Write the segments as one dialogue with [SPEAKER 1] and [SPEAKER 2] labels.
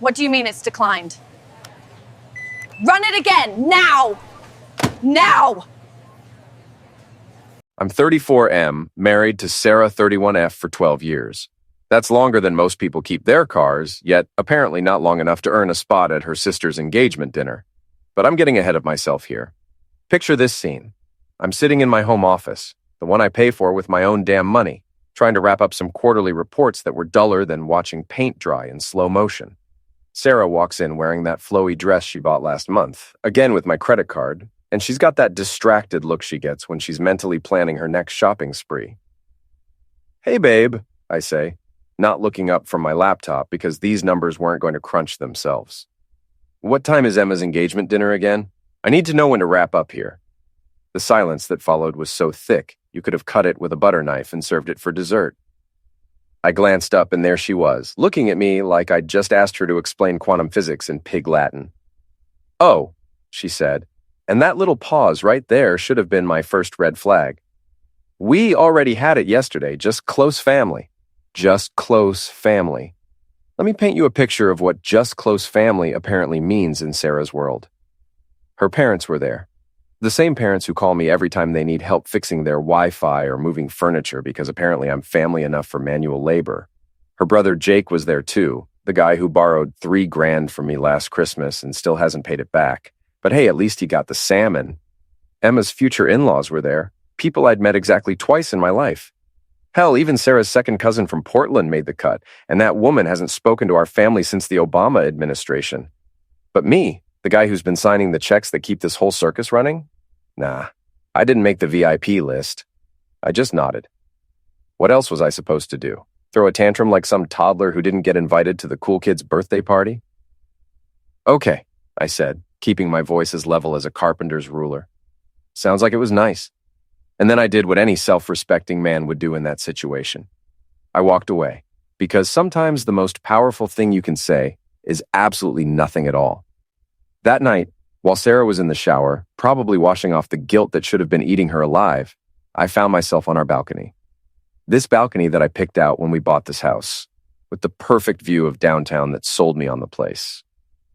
[SPEAKER 1] What do you mean it's declined? Run it again, now! Now!
[SPEAKER 2] I'm 34M, married to Sarah 31F for 12 years. That's longer than most people keep their cars, yet apparently not long enough to earn a spot at her sister's engagement dinner. But I'm getting ahead of myself here. Picture this scene. I'm sitting in my home office, the one I pay for with my own damn money, trying to wrap up some quarterly reports that were duller than watching paint dry in slow motion. Sarah walks in wearing that flowy dress she bought last month, again with my credit card, and she's got that distracted look she gets when she's mentally planning her next shopping spree. "Hey, babe," I say, not looking up from my laptop because these numbers weren't going to crunch themselves. "What time is Emma's engagement dinner again? I need to know when to wrap up here." The silence that followed was so thick, you could have cut it with a butter knife and served it for dessert. I glanced up and there she was, looking at me like I'd just asked her to explain quantum physics in pig Latin. "Oh," she said, and that little pause right there should have been my first red flag. "We already had it yesterday, just close family." Just close family. Let me paint you a picture of what just close family apparently means in Sarah's world. Her parents were there. The same parents who call me every time they need help fixing their Wi-Fi or moving furniture because apparently I'm family enough for manual labor. Her brother Jake was there too, the guy who borrowed $3,000 from me last Christmas and still hasn't paid it back. But hey, at least he got the salmon. Emma's future in-laws were there, people I'd met exactly twice in my life. Hell, even Sarah's second cousin from Portland made the cut, and that woman hasn't spoken to our family since the Obama administration. But me, the guy who's been signing the checks that keep this whole circus running? Nah, I didn't make the VIP list. I just nodded. What else was I supposed to do? Throw a tantrum like some toddler who didn't get invited to the cool kid's birthday party? "Okay," I said, keeping my voice as level as a carpenter's ruler. "Sounds like it was nice." And then I did what any self-respecting man would do in that situation. I walked away, because sometimes the most powerful thing you can say is absolutely nothing at all. That night, while Sarah was in the shower, probably washing off the guilt that should have been eating her alive, I found myself on our balcony. This balcony that I picked out when we bought this house, with the perfect view of downtown that sold me on the place.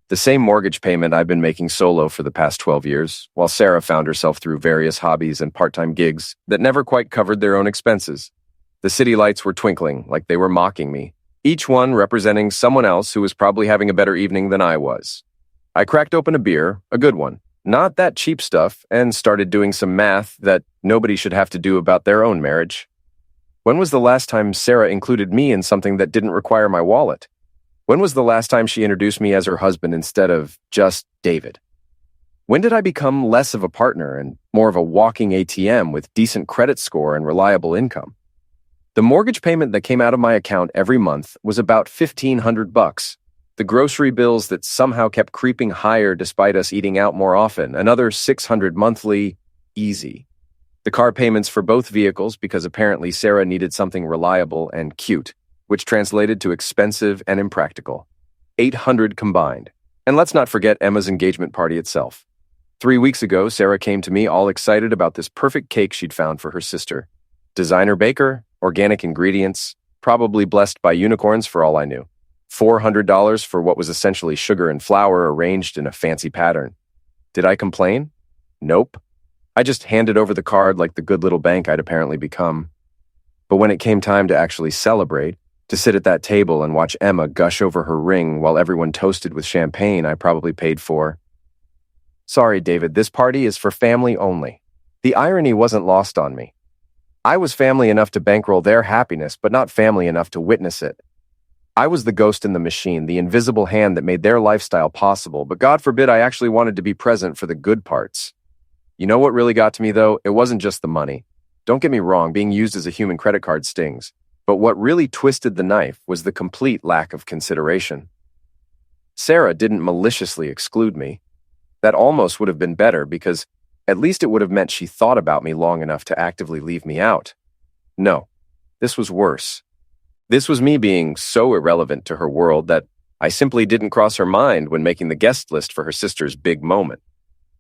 [SPEAKER 2] The same mortgage payment I've been making solo for the past 12 years, while Sarah found herself through various hobbies and part-time gigs that never quite covered their own expenses. The city lights were twinkling like they were mocking me, each one representing someone else who was probably having a better evening than I was. I cracked open a beer, a good one, not that cheap stuff, and started doing some math that nobody should have to do about their own marriage. When was the last time Sarah included me in something that didn't require my wallet? When was the last time she introduced me as her husband instead of just David? When did I become less of a partner and more of a walking ATM with decent credit score and reliable income? The mortgage payment that came out of my account every month was about $1,500. The grocery bills that somehow kept creeping higher despite us eating out more often, another $600 monthly, easy. The car payments for both vehicles because apparently Sarah needed something reliable and cute, which translated to expensive and impractical. $800 combined. And let's not forget Emma's engagement party itself. 3 weeks ago, Sarah came to me all excited about this perfect cake she'd found for her sister. Designer baker, organic ingredients, probably blessed by unicorns for all I knew. $400 for what was essentially sugar and flour arranged in a fancy pattern. Did I complain? Nope. I just handed over the card like the good little bank I'd apparently become. But when it came time to actually celebrate, to sit at that table and watch Emma gush over her ring while everyone toasted with champagne I probably paid for. Sorry, David, this party is for family only. The irony wasn't lost on me. I was family enough to bankroll their happiness, but not family enough to witness it. I was the ghost in the machine, the invisible hand that made their lifestyle possible, but God forbid I actually wanted to be present for the good parts. You know what really got to me, though? It wasn't just the money. Don't get me wrong, being used as a human credit card stings. But what really twisted the knife was the complete lack of consideration. Sarah didn't maliciously exclude me. That almost would have been better because at least it would have meant she thought about me long enough to actively leave me out. No, this was worse. This was me being so irrelevant to her world that I simply didn't cross her mind when making the guest list for her sister's big moment.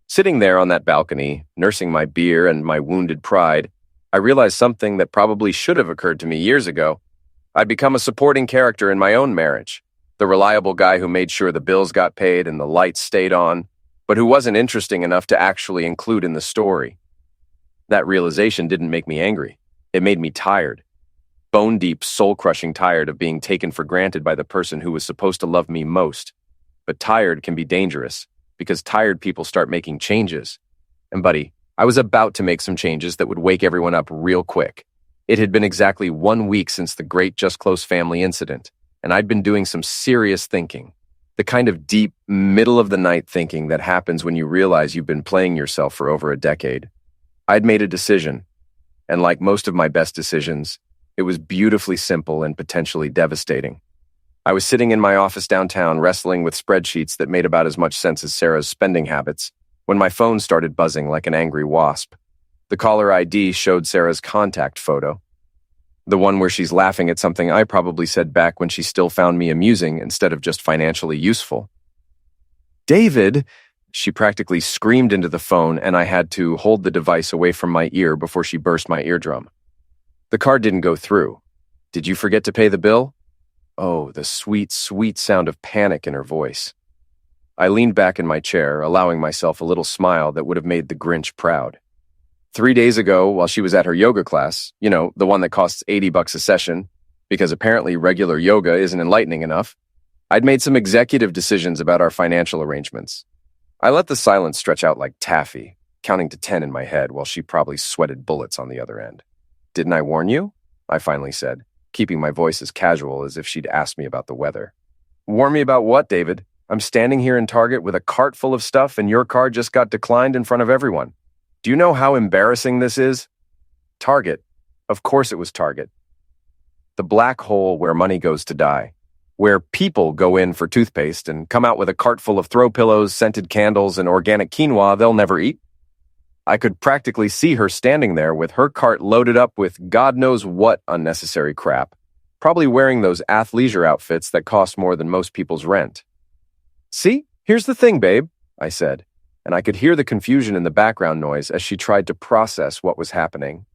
[SPEAKER 2] Sitting there on that balcony, nursing my beer and my wounded pride, I realized something that probably should have occurred to me years ago. I'd become a supporting character in my own marriage. The reliable guy who made sure the bills got paid and the lights stayed on, but who wasn't interesting enough to actually include in the story. That realization didn't make me angry. It made me tired. Bone-deep, soul-crushing tired of being taken for granted by the person who was supposed to love me most. But tired can be dangerous, because tired people start making changes. And buddy, I was about to make some changes that would wake everyone up real quick. It had been exactly 1 week since the great Just Close family incident, and I'd been doing some serious thinking. The kind of deep, middle-of-the-night thinking that happens when you realize you've been playing yourself for over a decade. I'd made a decision, and like most of my best decisions, it was beautifully simple and potentially devastating. I was sitting in my office downtown wrestling with spreadsheets that made about as much sense as Sarah's spending habits when my phone started buzzing like an angry wasp. The caller ID showed Sarah's contact photo, the one where she's laughing at something I probably said back when she still found me amusing instead of just financially useful. "David!" She practically screamed into the phone, and I had to hold the device away from my ear before she burst my eardrum. "The card didn't go through. Did you forget to pay the bill?" Oh, the sweet, sweet sound of panic in her voice. I leaned back in my chair, allowing myself a little smile that would have made the Grinch proud. 3 days ago, while she was at her yoga class, the one that costs $80 a session, because apparently regular yoga isn't enlightening enough, I'd made some executive decisions about our financial arrangements. I let the silence stretch out like taffy, counting to 10 in my head while she probably sweated bullets on the other end. "Didn't I warn you?" I finally said, keeping my voice as casual as if she'd asked me about the weather. "Warn me about what, David? I'm standing here in Target with a cart full of stuff and your card just got declined in front of everyone. Do you know how embarrassing this is?" Target. Of course it was Target. The black hole where money goes to die, where people go in for toothpaste and come out with a cart full of throw pillows, scented candles, and organic quinoa they'll never eat. I could practically see her standing there with her cart loaded up with God knows what unnecessary crap, probably wearing those athleisure outfits that cost more than most people's rent. "See, here's the thing, babe," I said, and I could hear the confusion in the background noise as she tried to process what was happening.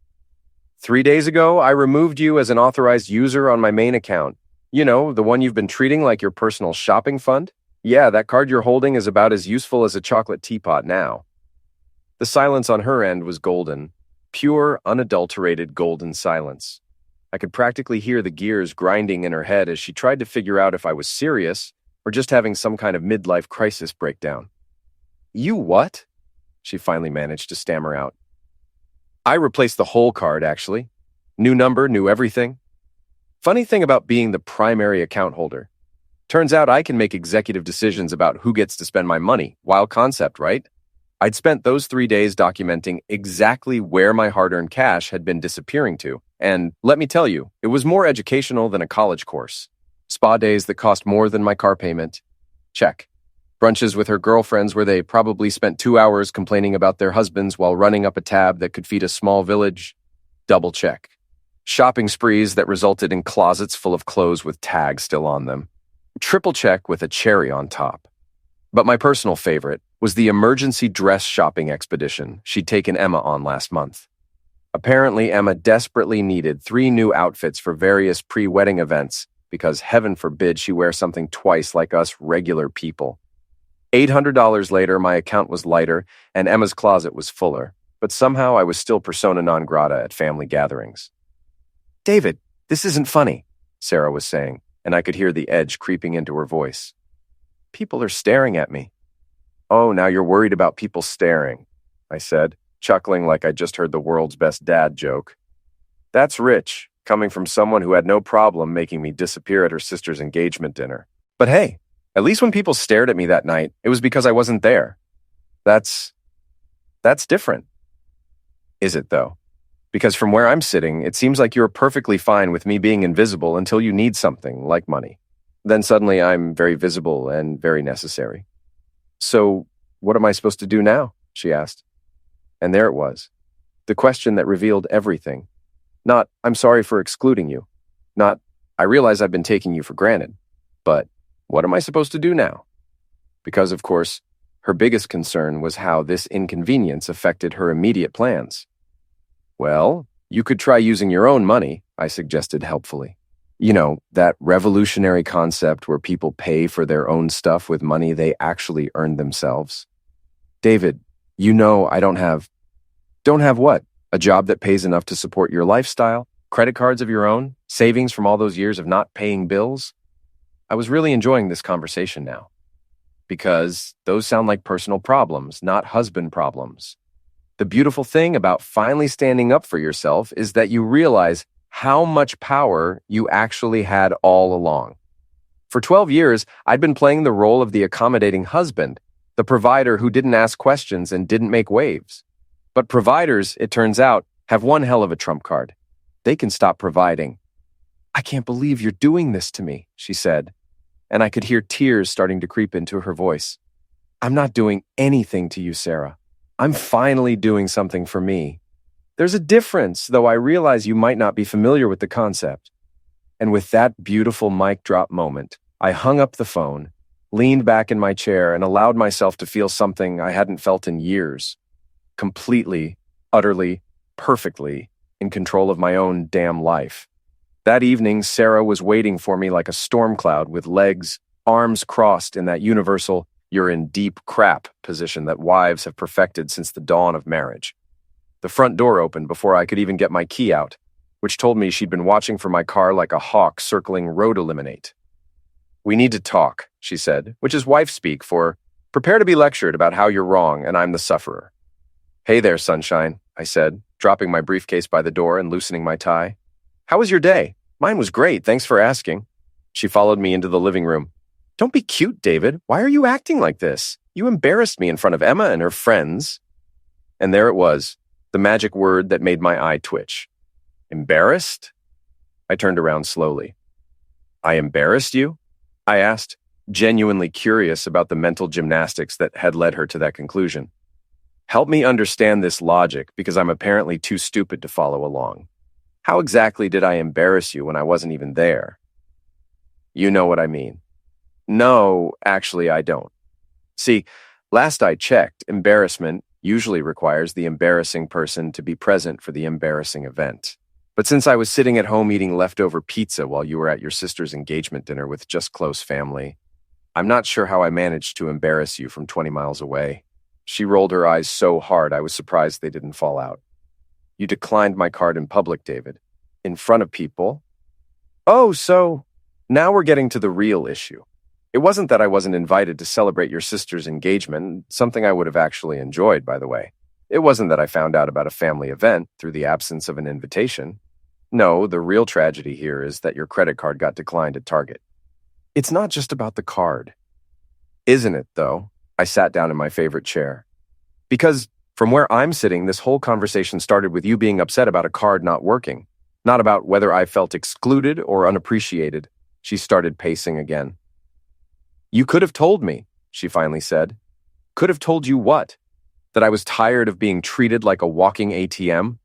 [SPEAKER 2] 3 days ago, I removed you as an authorized user on my main account. The one you've been treating like your personal shopping fund? Yeah, that card you're holding is about as useful as a chocolate teapot now. The silence on her end was golden, pure, unadulterated golden silence. I could practically hear the gears grinding in her head as she tried to figure out if I was serious or just having some kind of midlife crisis breakdown. "You what?" she finally managed to stammer out. "I replaced the whole card, actually. New number, new everything. Funny thing about being the primary account holder. Turns out I can make executive decisions about who gets to spend my money. Wild concept, right? I'd spent those 3 days documenting exactly where my hard-earned cash had been disappearing to, and let me tell you, it was more educational than a college course. Spa days that cost more than my car payment. Check. Brunches with her girlfriends where they probably spent 2 hours complaining about their husbands while running up a tab that could feed a small village. Double check. Shopping sprees that resulted in closets full of clothes with tags still on them. Triple check with a cherry on top. But my personal favorite was the emergency dress shopping expedition she'd taken Emma on last month. Apparently, Emma desperately needed 3 new outfits for various pre-wedding events because heaven forbid she wear something twice like us regular people. $800 later, my account was lighter and Emma's closet was fuller, but somehow I was still persona non grata at family gatherings. "David, this isn't funny," Sarah was saying, and I could hear the edge creeping into her voice. "People are staring at me." "Oh, now you're worried about people staring," I said, chuckling like I just heard the world's best dad joke. That's rich, coming from someone who had no problem making me disappear at her sister's engagement dinner. But hey, at least when people stared at me that night, it was because I wasn't there. That's different. Is it, though? Because from where I'm sitting, it seems like you're perfectly fine with me being invisible until you need something, like money. Then suddenly I'm very visible and very necessary. "So, what am I supposed to do now?" she asked. And there it was. The question that revealed everything. Not, "I'm sorry for excluding you." Not, "I realize I've been taking you for granted." But, "What am I supposed to do now?" Because, of course, her biggest concern was how this inconvenience affected her immediate plans. "Well, you could try using your own money," I suggested helpfully. You know, that revolutionary concept where people pay for their own stuff with money they actually earned themselves. David, you know I don't have what? A job that pays enough to support your lifestyle? Credit cards of your own? Savings from all those years of not paying bills? I was really enjoying this conversation now. Because those sound like personal problems, not husband problems. The beautiful thing about finally standing up for yourself is that you realize how much power you actually had all along. For 12 years, I'd been playing the role of the accommodating husband, the provider who didn't ask questions and didn't make waves. But providers, it turns out, have one hell of a trump card. They can stop providing. "I can't believe you're doing this to me," she said, and I could hear tears starting to creep into her voice. "I'm not doing anything to you, Sarah. I'm finally doing something for me. There's a difference, though I realize you might not be familiar with the concept." And with that beautiful mic drop moment, I hung up the phone, leaned back in my chair, and allowed myself to feel something I hadn't felt in years. Completely, utterly, perfectly in control of my own damn life. That evening, Sarah was waiting for me like a storm cloud with legs, arms crossed in that universal "you're in deep crap" position that wives have perfected since the dawn of marriage. The front door opened before I could even get my key out, which told me she'd been watching for my car like a hawk circling road eliminate. "We need to talk," she said, which is wife speak for "prepare to be lectured about how you're wrong and I'm the sufferer." "Hey there, sunshine," I said, dropping my briefcase by the door and loosening my tie. "How was your day?" "Mine was great, thanks for asking." She followed me into the living room. "Don't be cute, David. Why are you acting like this? You embarrassed me in front of Emma and her friends." And there it was, the magic word that made my eye twitch. Embarrassed? I turned around slowly. "I embarrassed you?" I asked, genuinely curious about the mental gymnastics that had led her to that conclusion. Help me understand this logic, because I'm apparently too stupid to follow along. How exactly did I embarrass you when I wasn't even there? You know what I mean. No, actually, I don't. See, last I checked, embarrassment usually requires the embarrassing person to be present for the embarrassing event. But since I was sitting at home eating leftover pizza while you were at your sister's engagement dinner with just close family, I'm not sure how I managed to embarrass you from 20 miles away. She rolled her eyes so hard I was surprised they didn't fall out. You declined my card in public, David. In front of people. Oh, so now we're getting to the real issue. It wasn't that I wasn't invited to celebrate your sister's engagement, something I would have actually enjoyed, by the way. It wasn't that I found out about a family event through the absence of an invitation. No, the real tragedy here is that your credit card got declined at Target. It's not just about the card. Isn't it, though? I sat down in my favorite chair. Because from where I'm sitting, this whole conversation started with you being upset about a card not working, not about whether I felt excluded or unappreciated. She started pacing again. You could have told me, she finally said. Could have told you what? That I was tired of being treated like a walking ATM?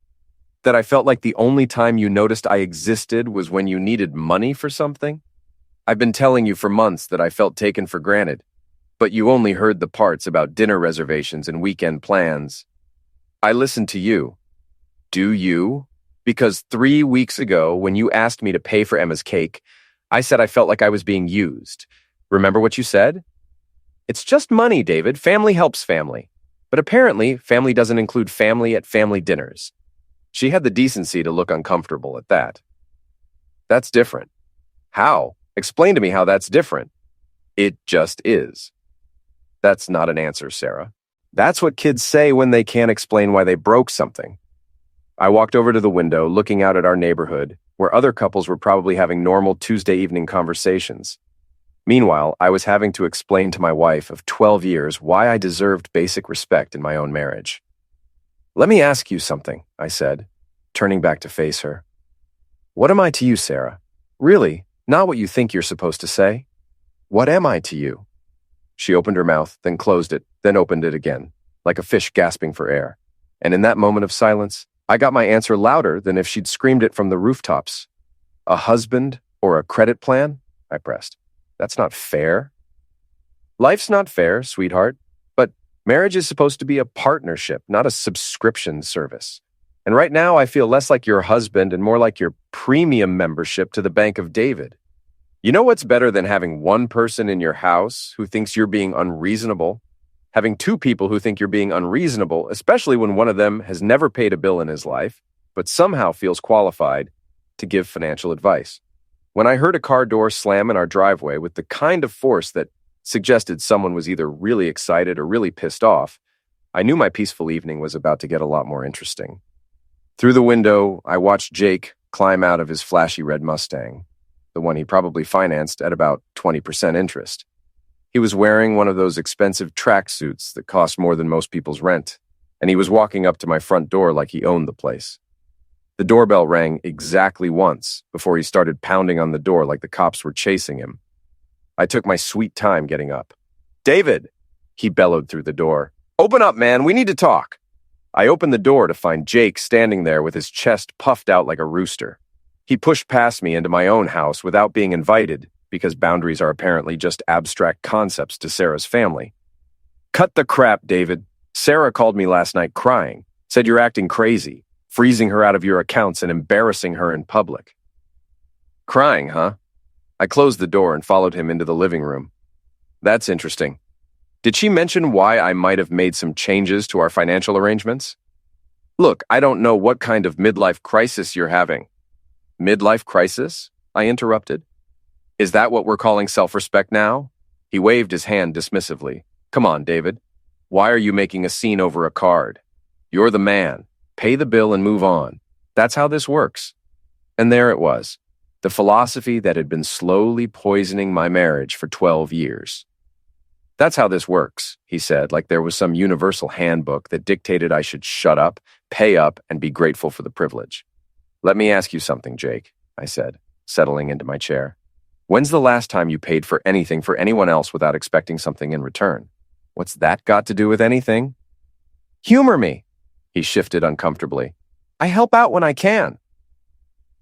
[SPEAKER 2] That I felt like the only time you noticed I existed was when you needed money for something? I've been telling you for months that I felt taken for granted, but you only heard the parts about dinner reservations and weekend plans. I listened to you. Do you? Because 3 weeks ago, when you asked me to pay for Emma's cake, I said I felt like I was being used. Remember what you said? It's just money, David. Family helps family. But apparently, family doesn't include family at family dinners. She had the decency to look uncomfortable at that. That's different. How? Explain to me how that's different. It just is. That's not an answer, Sarah. That's what kids say when they can't explain why they broke something. I walked over to the window, looking out at our neighborhood, where other couples were probably having normal Tuesday evening conversations. Meanwhile, I was having to explain to my wife of 12 years why I deserved basic respect in my own marriage. Let me ask you something, I said, turning back to face her. What am I to you, Sarah? Really, not what you think you're supposed to say. What am I to you? She opened her mouth, then closed it, then opened it again, like a fish gasping for air. And in that moment of silence, I got my answer louder than if she'd screamed it from the rooftops. A husband or a credit plan? I pressed. That's not fair. Life's not fair, sweetheart, but marriage is supposed to be a partnership, not a subscription service. And right now, I feel less like your husband and more like your premium membership to the Bank of David. You know what's better than having one person in your house who thinks you're being unreasonable? Having two people who think you're being unreasonable, especially when one of them has never paid a bill in his life, but somehow feels qualified to give financial advice. When I heard a car door slam in our driveway with the kind of force that suggested someone was either really excited or really pissed off, I knew my peaceful evening was about to get a lot more interesting. Through the window, I watched Jake climb out of his flashy red Mustang, the one he probably financed at about 20% interest. He was wearing one of those expensive tracksuits that cost more than most people's rent, and he was walking up to my front door like he owned the place. The doorbell rang exactly once before he started pounding on the door like the cops were chasing him. I took my sweet time getting up. "David!" he bellowed through the door. "Open up, man. We need to talk." I opened the door to find Jake standing there with his chest puffed out like a rooster. He pushed past me into my own house without being invited, because boundaries are apparently just abstract concepts to Sarah's family. "Cut the crap, David. Sarah called me last night crying, said you're acting crazy, freezing her out of your accounts and embarrassing her in public." "Crying, huh?" I closed the door and followed him into the living room. "That's interesting. Did she mention why I might have made some changes to our financial arrangements?" "Look, I don't know what kind of midlife crisis you're having." "Midlife crisis?" I interrupted. "Is that what we're calling self-respect now?" He waved his hand dismissively. "Come on, David. Why are you making a scene over a card? You're the man. Pay the bill and move on. That's how this works." And there it was, the philosophy that had been slowly poisoning my marriage for 12 years. "That's how this works," he said, like there was some universal handbook that dictated I should shut up, pay up, and be grateful for the privilege. "Let me ask you something, Jake," I said, settling into my chair. "When's the last time you paid for anything for anyone else without expecting something in return? What's that got to do with anything?" "Humor me." He shifted uncomfortably. "I help out when I can."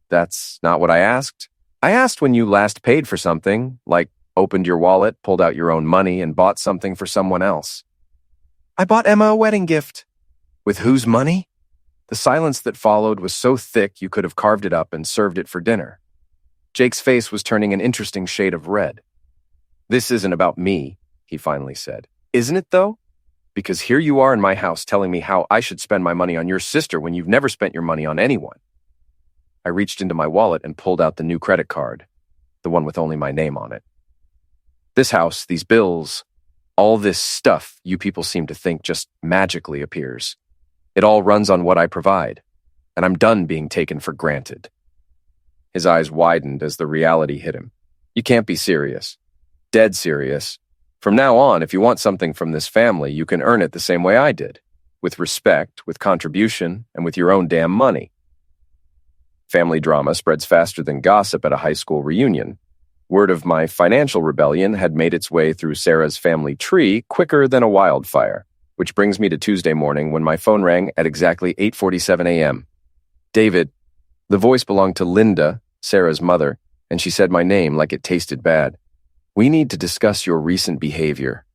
[SPEAKER 2] "That's not what I asked. I asked when you last paid for something, like opened your wallet, pulled out your own money, and bought something for someone else." "I bought Emma a wedding gift." "With whose money?" The silence that followed was so thick you could have carved it up and served it for dinner. Jake's face was turning an interesting shade of red. "This isn't about me," he finally said. "Isn't it, though? Because here you are in my house telling me how I should spend my money on your sister when you've never spent your money on anyone." I reached into my wallet and pulled out the new credit card, the one with only my name on it. "This house, these bills, all this stuff you people seem to think just magically appears. It all runs on what I provide, and I'm done being taken for granted." His eyes widened as the reality hit him. "You can't be serious. Dead serious. From now on, if you want something from this family, you can earn it the same way I did, with respect, with contribution, and with your own damn money." Family drama spreads faster than gossip at a high school reunion. Word of my financial rebellion had made its way through Sarah's family tree quicker than a wildfire, which brings me to Tuesday morning when my phone rang at exactly 8:47 a.m. "David." The voice belonged to Linda, Sarah's mother, and she said my name like it tasted bad. "We need to discuss your recent behavior."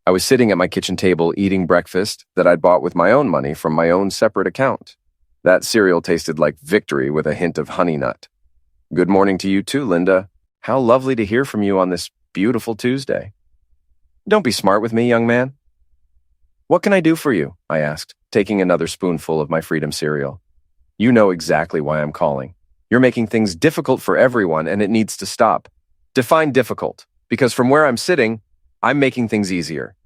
[SPEAKER 2] I was sitting at my kitchen table eating breakfast that I'd bought with my own money from my own separate account. That cereal tasted like victory with a hint of honey nut. "Good morning to you too, Linda. How lovely to hear from you on this beautiful Tuesday." "Don't be smart with me, young man." "What can I do for you?" I asked, taking another spoonful of my Freedom cereal. "You know exactly why I'm calling. You're making things difficult for everyone, and it needs to stop." "Define difficult, because from where I'm sitting, I'm making things easier."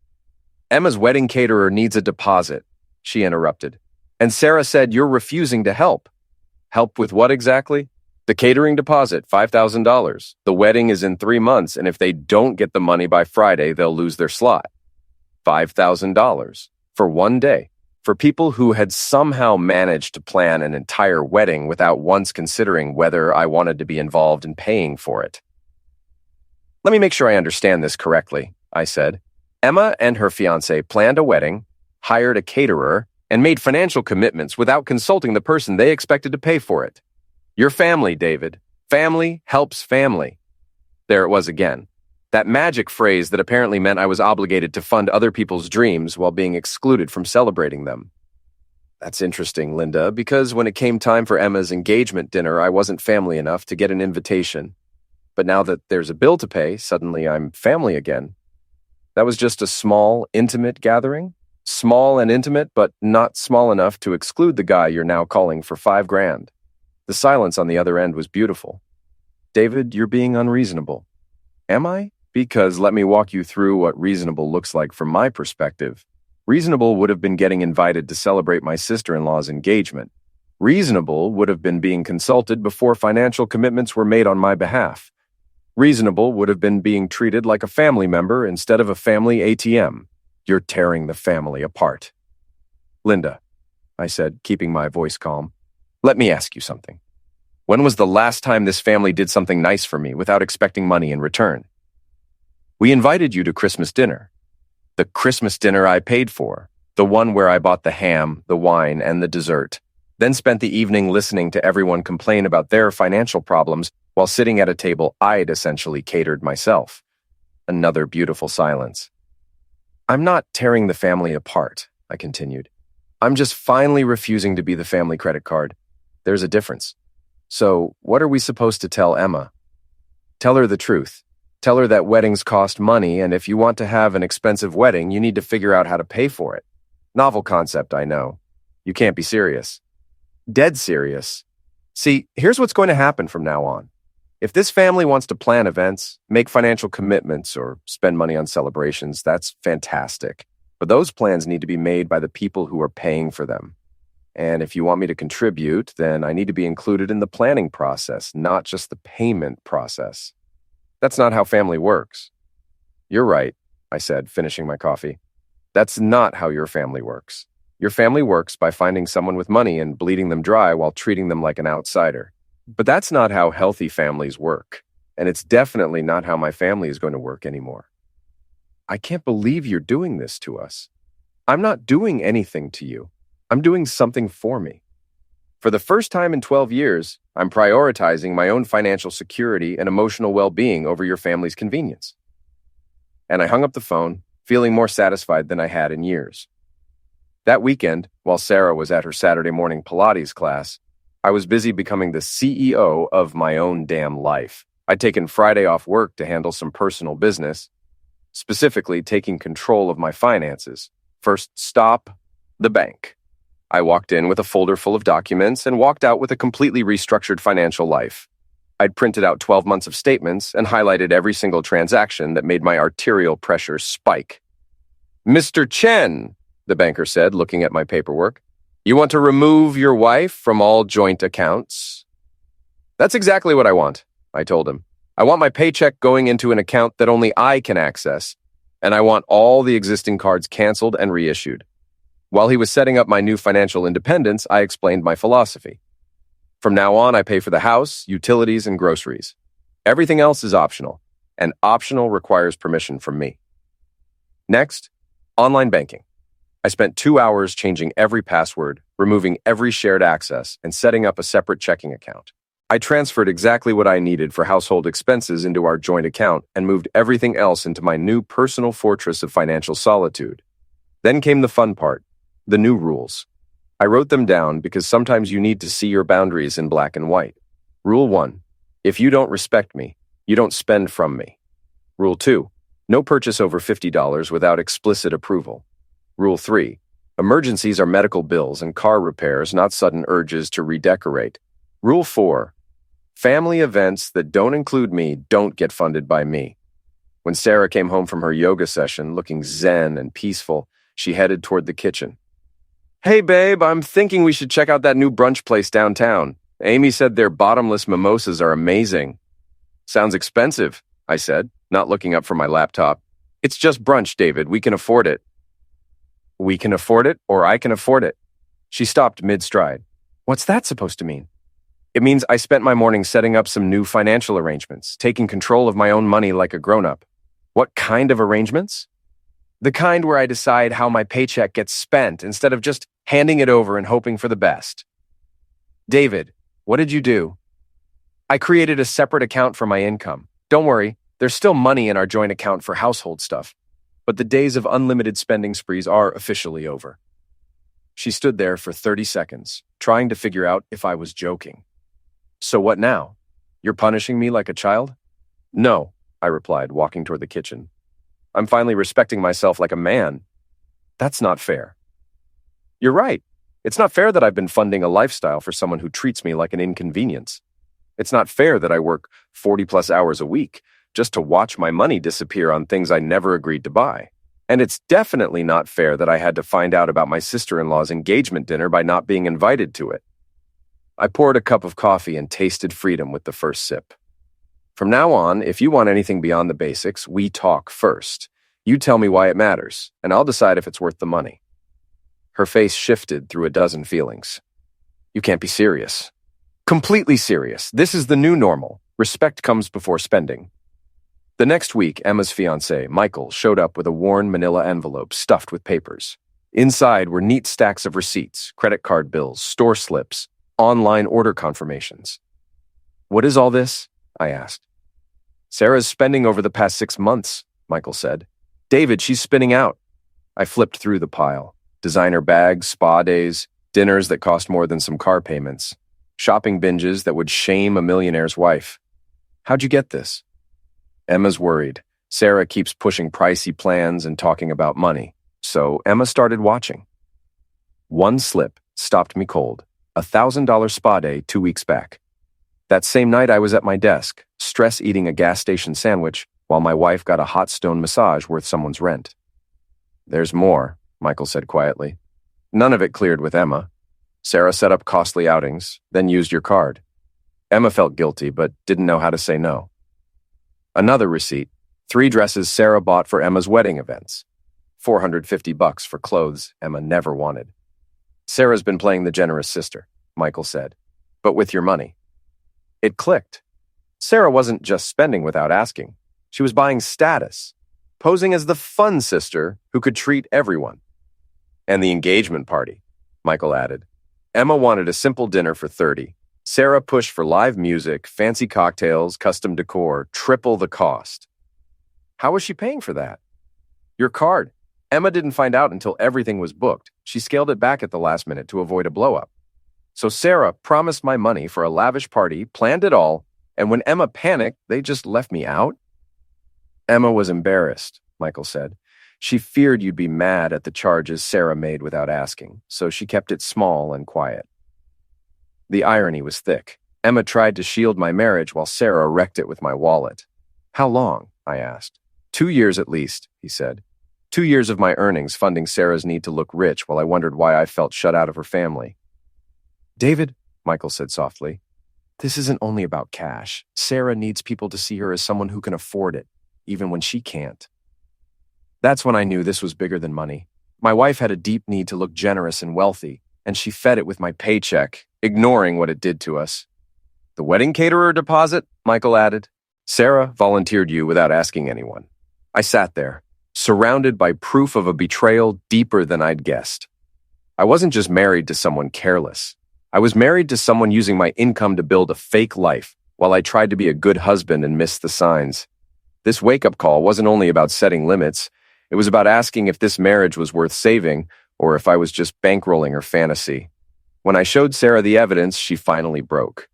[SPEAKER 2] "Emma's wedding caterer needs a deposit," she interrupted. "And Sarah said you're refusing to help." "Help with what exactly?" "The catering deposit, $5,000. The wedding is in 3 months, and if they don't get the money by Friday, they'll lose their slot." $5,000 for one day, for people who had somehow managed to plan an entire wedding without once considering whether I wanted to be involved in paying for it. "Let me make sure I understand this correctly," I said. "Emma and her fiancé planned a wedding, hired a caterer, and made financial commitments without consulting the person they expected to pay for it. Your family, David. Family helps family." There it was again. That magic phrase that apparently meant I was obligated to fund other people's dreams while being excluded from celebrating them. That's interesting, Linda, because when it came time for Emma's engagement dinner, I wasn't family enough to get an invitation. But now that there's a bill to pay, suddenly I'm family again. That was just a small, intimate gathering? Small and intimate, but not small enough to exclude the guy you're now calling for $5,000. The silence on the other end was beautiful. David, you're being unreasonable. Am I? Because let me walk you through what reasonable looks like from my perspective. Reasonable would have been getting invited to celebrate my sister-in-law's engagement. Reasonable would have been being consulted before financial commitments were made on my behalf. Reasonable would have been being treated like a family member instead of a family ATM. You're tearing the family apart. Linda, I said, keeping my voice calm, let me ask you something. When was the last time this family did something nice for me without expecting money in return? We invited you to Christmas dinner. The Christmas dinner I paid for, the one where I bought the ham, the wine, and the dessert, then spent the evening listening to everyone complain about their financial problems while sitting at a table I'd essentially catered myself. Another beautiful silence. I'm not tearing the family apart, I continued. I'm just finally refusing to be the family credit card. There's a difference. So, what are we supposed to tell Emma? Tell her the truth. Tell her that weddings cost money, and if you want to have an expensive wedding, you need to figure out how to pay for it. Novel concept, I know. You can't be serious. Dead serious. See, here's what's going to happen from now on. If this family wants to plan events, make financial commitments, or spend money on celebrations, that's fantastic. But those plans need to be made by the people who are paying for them. And if you want me to contribute, then I need to be included in the planning process, not just the payment process. That's not how family works. You're right, I said, finishing my coffee. That's not how your family works. Your family works by finding someone with money and bleeding them dry while treating them like an outsider. But that's not how healthy families work. And it's definitely not how my family is going to work anymore. I can't believe you're doing this to us. I'm not doing anything to you. I'm doing something for me. For the first time in 12 years, I'm prioritizing my own financial security and emotional well-being over your family's convenience. And I hung up the phone, feeling more satisfied than I had in years. That weekend, while Sarah was at her Saturday morning Pilates class, I was busy becoming the CEO of my own damn life. I'd taken Friday off work to handle some personal business, specifically taking control of my finances. First stop, the bank. I walked in with a folder full of documents and walked out with a completely restructured financial life. I'd printed out 12 months of statements and highlighted every single transaction that made my arterial pressure spike. Mr. Chen, the banker said, looking at my paperwork, you want to remove your wife from all joint accounts? That's exactly what I want, I told him. I want my paycheck going into an account that only I can access, and I want all the existing cards canceled and reissued. While he was setting up my new financial independence, I explained my philosophy. From now on, I pay for the house, utilities, and groceries. Everything else is optional, and optional requires permission from me. Next, online banking. I spent 2 hours changing every password, removing every shared access, and setting up a separate checking account. I transferred exactly what I needed for household expenses into our joint account and moved everything else into my new personal fortress of financial solitude. Then came the fun part. The new rules. I wrote them down because sometimes you need to see your boundaries in black and white. Rule 1. If you don't respect me, you don't spend from me. Rule 2. No purchase over $50 without explicit approval. Rule 3. Emergencies are medical bills and car repairs, not sudden urges to redecorate. Rule 4. Family events that don't include me don't get funded by me. When Sarah came home from her yoga session looking zen and peaceful, she headed toward the kitchen. Hey, babe, I'm thinking we should check out that new brunch place downtown. Amy said their bottomless mimosas are amazing. Sounds expensive, I said, not looking up from my laptop. It's just brunch, David. We can afford it. We can afford it, or I can afford it. She stopped mid-stride. What's that supposed to mean? It means I spent my morning setting up some new financial arrangements, taking control of my own money like a grown-up. What kind of arrangements? The kind where I decide how my paycheck gets spent instead of just handing it over and hoping for the best. David, what did you do? I created a separate account for my income. Don't worry, there's still money in our joint account for household stuff, but the days of unlimited spending sprees are officially over. She stood there for 30 seconds, trying to figure out if I was joking. So what now? You're punishing me like a child? No, I replied, walking toward the kitchen. I'm finally respecting myself like a man. That's not fair. You're right. It's not fair that I've been funding a lifestyle for someone who treats me like an inconvenience. It's not fair that I work 40+ hours a week just to watch my money disappear on things I never agreed to buy. And it's definitely not fair that I had to find out about my sister-in-law's engagement dinner by not being invited to it. I poured a cup of coffee and tasted freedom with the first sip. From now on, if you want anything beyond the basics, we talk first. You tell me why it matters, and I'll decide if it's worth the money. Her face shifted through a dozen feelings. You can't be serious. Completely serious. This is the new normal. Respect comes before spending. The next week, Emma's fiancé, Michael, showed up with a worn manila envelope stuffed with papers. Inside were neat stacks of receipts, credit card bills, store slips, online order confirmations. What is all this? I asked. Sarah's spending over the past 6 months, Michael said. David, she's spinning out. I flipped through the pile. Designer bags, spa days, dinners that cost more than some car payments, shopping binges that would shame a millionaire's wife. How'd you get this? Emma's worried. Sarah keeps pushing pricey plans and talking about money. So Emma started watching. One slip stopped me cold. $1,000 spa day 2 weeks back. That same night I was at my desk, stress eating a gas station sandwich while my wife got a hot stone massage worth someone's rent. There's more, Michael said quietly. None of it cleared with Emma. Sarah set up costly outings, then used your card. Emma felt guilty, but didn't know how to say no. Another receipt, 3 dresses Sarah bought for Emma's wedding events. $450 for clothes Emma never wanted. Sarah's been playing the generous sister, Michael said, but with your money. It clicked. Sarah wasn't just spending without asking. She was buying status, posing as the fun sister who could treat everyone. And the engagement party, Michael added. Emma wanted a simple dinner for 30. Sarah pushed for live music, fancy cocktails, custom decor, triple the cost. How was she paying for that? Your card. Emma didn't find out until everything was booked. She scaled it back at the last minute to avoid a blow-up. So Sarah promised my money for a lavish party, planned it all, and when Emma panicked, they just left me out? Emma was embarrassed, Michael said. She feared you'd be mad at the charges Sarah made without asking, so she kept it small and quiet. The irony was thick. Emma tried to shield my marriage while Sarah wrecked it with my wallet. How long? I asked. 2 years at least, he said. 2 years of my earnings funding Sarah's need to look rich while I wondered why I felt shut out of her family. David, Michael said softly, this isn't only about cash. Sarah needs people to see her as someone who can afford it, even when she can't. That's when I knew this was bigger than money. My wife had a deep need to look generous and wealthy, and she fed it with my paycheck, ignoring what it did to us. The wedding caterer deposit, Michael added. Sarah volunteered you without asking anyone. I sat there, surrounded by proof of a betrayal deeper than I'd guessed. I wasn't just married to someone careless. I was married to someone using my income to build a fake life while I tried to be a good husband and missed the signs. This wake-up call wasn't only about setting limits. It was about asking if this marriage was worth saving or if I was just bankrolling her fantasy. When I showed Sarah the evidence, she finally broke.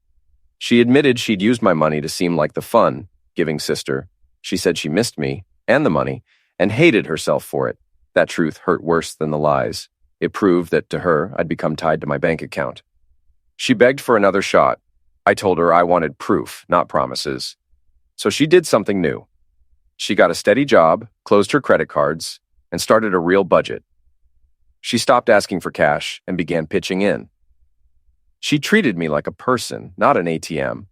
[SPEAKER 2] She admitted she'd used my money to seem like the fun, giving sister. She said she missed me and the money and hated herself for it. That truth hurt worse than the lies. It proved that to her, I'd become tied to my bank account. She begged for another shot. I told her I wanted proof, not promises. So she did something new. She got a steady job, closed her credit cards, and started a real budget. She stopped asking for cash and began pitching in. She treated me like a person, not an ATM.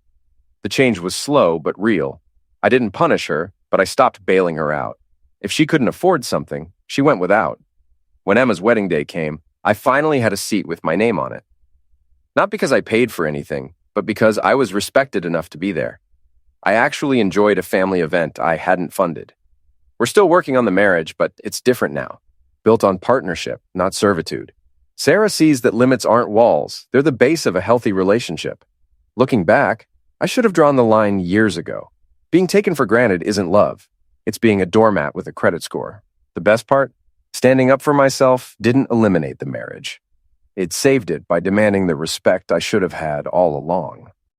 [SPEAKER 2] The change was slow but real. I didn't punish her, but I stopped bailing her out. If she couldn't afford something, she went without. When Emma's wedding day came, I finally had a seat with my name on it. Not because I paid for anything, but because I was respected enough to be there. I actually enjoyed a family event I hadn't funded. We're still working on the marriage, but it's different now. Built on partnership, not servitude. Sarah sees that limits aren't walls. They're the base of a healthy relationship. Looking back, I should have drawn the line years ago. Being taken for granted isn't love. It's being a doormat with a credit score. The best part? Standing up for myself didn't eliminate the marriage. It saved it by demanding the respect I should have had all along.